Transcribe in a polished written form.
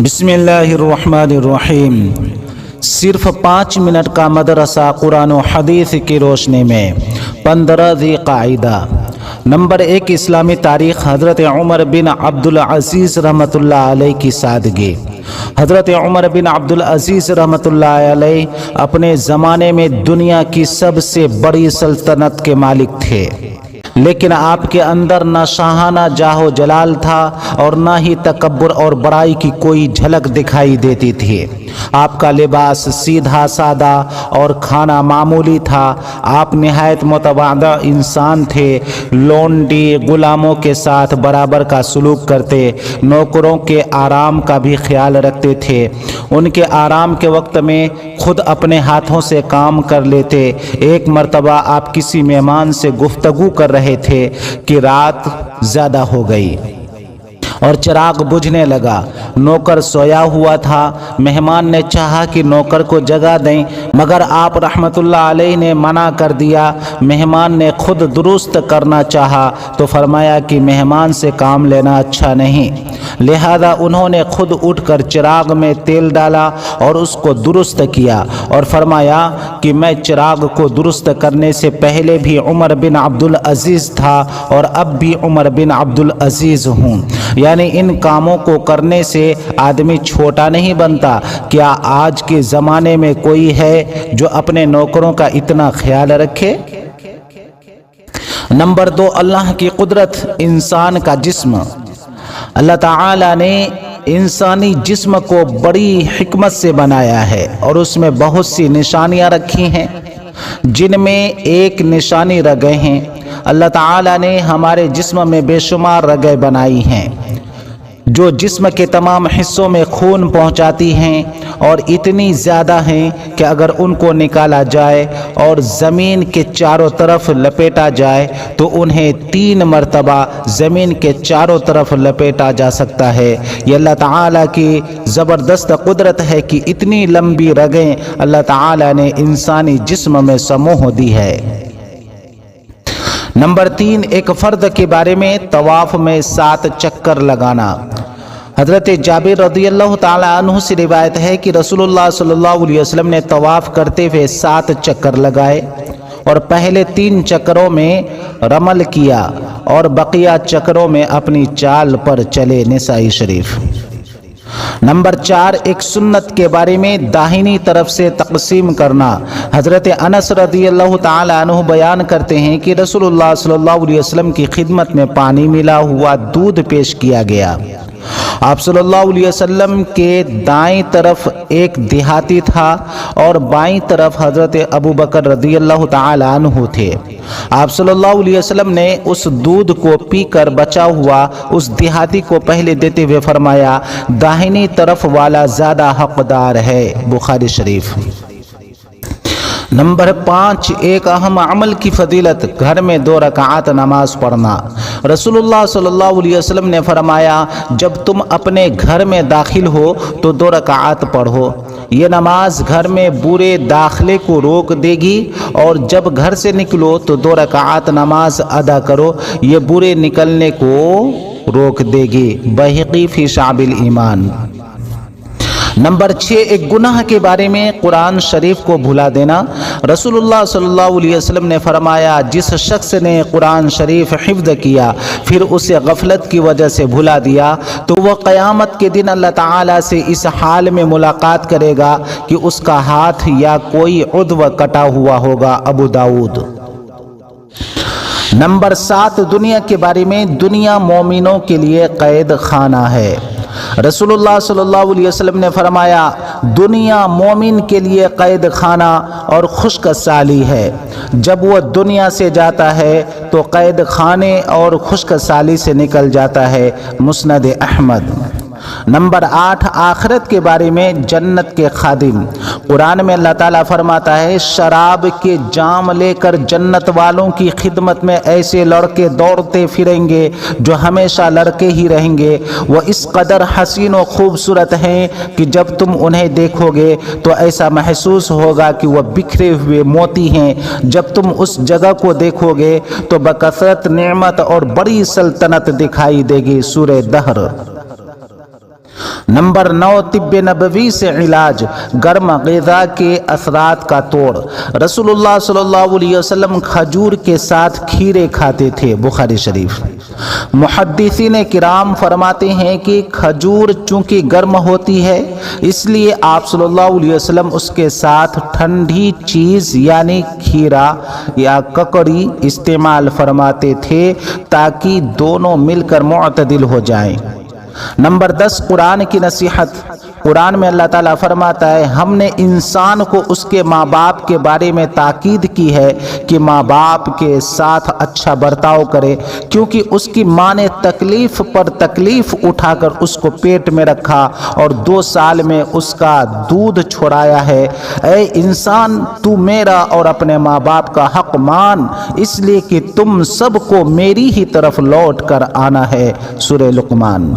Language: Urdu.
بسم اللہ الرحمن الرحیم۔ صرف 5 منٹ کا مدرسہ قرآن و حدیث کی روشنی میں 15 ذی قاعدہ۔ نمبر 1، اسلامی تاریخ۔ حضرت عمر بن عبدالعزیز رحمۃ اللہ علیہ کی سادگی۔ حضرت عمر بن عبدالعزیز رحمۃ اللہ علیہ اپنے زمانے میں دنیا کی سب سے بڑی سلطنت کے مالک تھے، لیکن آپ کے اندر نہ شاہانہ جاہ و جلال تھا اور نہ ہی تکبر اور بڑائی کی کوئی جھلک دکھائی دیتی تھی۔ آپ کا لباس سیدھا سادہ اور کھانا معمولی تھا۔ آپ نہایت متواضع انسان تھے۔ لونڈی غلاموں کے ساتھ برابر کا سلوک کرتے، نوکروں کے آرام کا بھی خیال رکھتے تھے۔ ان کے آرام کے وقت میں خود اپنے ہاتھوں سے کام کر لیتے۔ ایک مرتبہ آپ کسی مہمان سے گفتگو کر رہے تھے کہ رات زیادہ ہو گئی اور چراغ بجھنے لگا۔ نوکر سویا ہوا تھا۔ مہمان نے چاہا کہ نوکر کو جگا دیں، مگر آپ رحمت اللہ علیہ نے منع کر دیا۔ مہمان نے خود درست کرنا چاہا تو فرمایا کہ مہمان سے کام لینا اچھا نہیں، لہذا انہوں نے خود اٹھ کر چراغ میں تیل ڈالا اور اس کو درست کیا اور فرمایا کہ میں چراغ کو درست کرنے سے پہلے بھی عمر بن عبدالعزیز تھا اور اب بھی عمر بن عبدالعزیز ہوں، یعنی ان کاموں کو کرنے سے آدمی چھوٹا نہیں بنتا۔ کیا آج کے زمانے میں کوئی ہے جو اپنے نوکروں کا اتنا خیال رکھے؟ نمبر 2، اللہ کی قدرت۔ انسان کا جسم۔ اللہ تعالی نے انسانی جسم کو بڑی حکمت سے بنایا ہے اور اس میں بہت سی نشانیاں رکھی ہیں، جن میں ایک نشانی رگیں ہیں۔ اللہ تعالی نے ہمارے جسم میں بے شمار رگیں بنائی ہیں جو جسم کے تمام حصوں میں خون پہنچاتی ہیں، اور اتنی زیادہ ہیں کہ اگر ان کو نکالا جائے اور زمین کے چاروں طرف لپیٹا جائے تو انہیں 3 مرتبہ زمین کے چاروں طرف لپیٹا جا سکتا ہے۔ یہ اللہ تعالیٰ کی زبردست قدرت ہے کہ اتنی لمبی رگیں اللہ تعالیٰ نے انسانی جسم میں سموہ دی ہے۔ نمبر 3، ایک فرد کے بارے میں طواف میں 7 چکر لگانا۔ حضرت جابر رضی اللہ تعالی عنہ سے روایت ہے کہ رسول اللہ صلی اللہ علیہ وسلم نے طواف کرتے ہوئے 7 چکر لگائے اور پہلے 3 چکروں میں رمل کیا اور بقیہ چکروں میں اپنی چال پر چلے۔ نسائی شریف۔ نمبر 4، ایک سنت کے بارے میں داہنی طرف سے تقسیم کرنا۔ حضرت انس رضی اللہ تعالی عنہ بیان کرتے ہیں کہ رسول اللہ صلی اللہ علیہ وسلم کی خدمت میں پانی ملا ہوا دودھ پیش کیا گیا۔ آپ صلی اللہ علیہ وسلم کے دائیں طرف ایک دیہاتی تھا اور بائیں طرف حضرت ابو بکر رضی اللہ تعالی عنہ تھے۔ آپ صلی اللہ علیہ وسلم نے اس دودھ کو پی کر بچا ہوا اس دیہاتی کو پہلے دیتے ہوئے فرمایا، داہنی طرف والا زیادہ حقدار ہے۔ بخاری شریف۔ نمبر 5، ایک اہم عمل کی فضیلت۔ گھر میں 2 رکعات نماز پڑھنا۔ رسول اللہ صلی اللہ علیہ وسلم نے فرمایا، جب تم اپنے گھر میں داخل ہو تو 2 رکعات پڑھو۔ یہ نماز گھر میں برے داخلے کو روک دے گی، اور جب گھر سے نکلو تو 2 رکعات نماز ادا کرو، یہ برے نکلنے کو روک دے گی۔ بہقی فی شعب الایمان۔ نمبر 6، ایک گناہ کے بارے میں قرآن شریف کو بھلا دینا۔ رسول اللہ صلی اللہ علیہ وسلم نے فرمایا، جس شخص نے قرآن شریف حفظ کیا پھر اسے غفلت کی وجہ سے بھلا دیا تو وہ قیامت کے دن اللہ تعالیٰ سے اس حال میں ملاقات کرے گا کہ اس کا ہاتھ یا کوئی عضو کٹا ہوا ہوگا۔ ابو داؤد۔ نمبر 7، دنیا کے بارے میں۔ دنیا مومنوں کے لیے قید خانہ ہے۔ رسول اللہ صلی اللہ علیہ وسلم نے فرمایا، دنیا مومن کے لیے قید خانہ اور خشک سالی ہے۔ جب وہ دنیا سے جاتا ہے تو قید خانے اور خشک سالی سے نکل جاتا ہے۔ مسند احمد۔ نمبر 8، آخرت کے بارے میں۔ جنت کے خادم۔ قرآن میں اللہ تعالیٰ فرماتا ہے، شراب کے جام لے کر جنت والوں کی خدمت میں ایسے لڑکے دوڑتے پھریں گے جو ہمیشہ لڑکے ہی رہیں گے۔ وہ اس قدر حسین و خوبصورت ہیں کہ جب تم انہیں دیکھو گے تو ایسا محسوس ہوگا کہ وہ بکھرے ہوئے موتی ہیں۔ جب تم اس جگہ کو دیکھو گے تو بکثرت نعمت اور بڑی سلطنت دکھائی دے گی۔ سورہ دہر۔ نمبر 9 طب نبوی سے علاج، گرم غذا کے اثرات کا توڑ۔ رسول اللہ صلی اللہ علیہ وسلم کھجور کے ساتھ کھیرے کھاتے تھے، بخاری شریف۔ محدثین کرام فرماتے ہیں کہ کھجور چونکہ گرم ہوتی ہے اس لیے آپ صلی اللہ علیہ وسلم اس کے ساتھ ٹھنڈی چیز یعنی کھیرا یا ککڑی استعمال فرماتے تھے تاکہ دونوں مل کر معتدل ہو جائیں۔ نمبر 10 قرآن کی نصیحت۔ قرآن میں اللہ تعالیٰ فرماتا ہے ہم نے انسان کو اس کے ماں باپ کے بارے میں تاکید کی ہے کہ ماں باپ کے ساتھ اچھا برتاؤ کرے، کیونکہ اس کی ماں نے تکلیف پر تکلیف اٹھا کر اس کو پیٹ میں رکھا اور 2 سال میں اس کا دودھ چھڑایا ہے۔ اے انسان تو میرا اور اپنے ماں باپ کا حق مان، اس لیے کہ تم سب کو میری ہی طرف لوٹ کر آنا ہے۔ سورہ لقمان۔